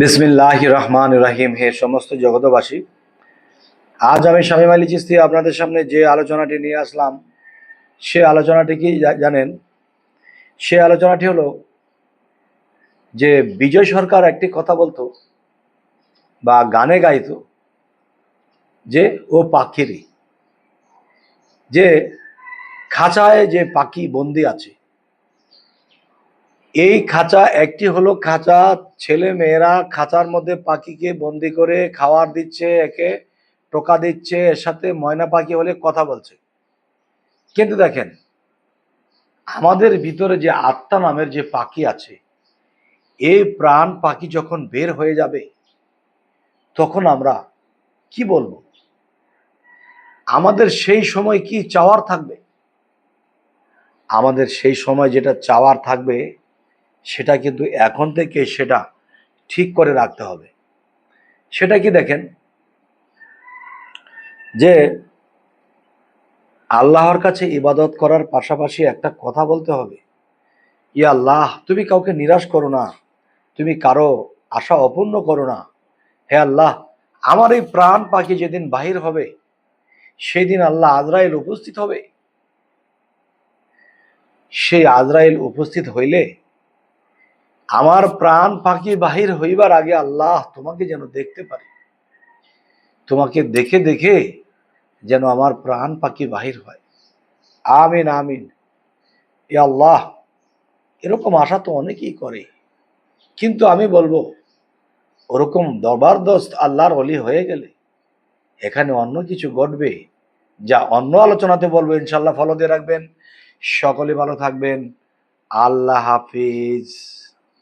বিসমিল্লাহির রহমানির রহিম। হে সমস্ত জগতবাসী, আজ আমি শামীম আলী চিশতি আপনাদের সামনে যে আলোচনাটি নিয়ে আসলাম, সে আলোচনাটি কি জানেন? সে আলোচনাটি হলো যে বিজয় সরকার একটি কথা বলতো বা গানে গাইতো যে ও পাখিরি, যে খাঁচায় যে পাখি বন্দি আছে, এই খাঁচা একটি হলো খাঁচা, ছেলে মেয়েরা খাঁচার মধ্যে পাখিকে বন্দি করে খাবার দিচ্ছে, একে টোকা দিচ্ছে, এর সাথে ময়না পাখি হলে কথা বলছে। কিন্তু দেখেন, আমাদের ভিতরে যে আত্মা নামের যে পাখি আছে, এই প্রাণ পাখি যখন বের হয়ে যাবে, তখন আমরা কি বলবো? আমাদের সেই সময় কি চাওয়ার থাকবে? আমাদের সেই সময় যেটা চাওয়ার থাকবে, সেটা কিন্তু এখন থেকে সেটা ঠিক করে রাখতে হবে। সেটা কি দেখেন, যে আল্লাহর কাছে ইবাদত করার পাশাপাশি একটা কথা বলতে হবে, ইয়া আল্লাহ, তুমি কাউকে নিরাশ করো না, তুমি কারো আশা অপূর্ণ করো না। হে আল্লাহ, আমার এই প্রাণ পাখি যেদিন বাহির হবে, সেই দিন আল্লাহ আজরাইল উপস্থিত হবে। সেই আজরাইল উপস্থিত হইলে আমার প্রাণ পাখি বাহির হইবার আগে আল্লাহ তোমাকে যেন দেখতে পারি, তোমাকে দেখে দেখে যেন আমার প্রাণ পাখি বাহির হয়। আমিন আমিন। এ আল্লাহ, এরকম আশা তো অনেকেই করে, কিন্তু আমি বলবো, ওরকম জবরদস্ত আল্লাহর ওলি হয়ে গেলে এখানে অন্য কিছু ঘটবে, যা অন্য আলোচনাতে বলবো। ইনশাল্লাহ ফলো দিয়ে রাখবেন। সকলে ভালো থাকবেন। আল্লাহ হাফিজ।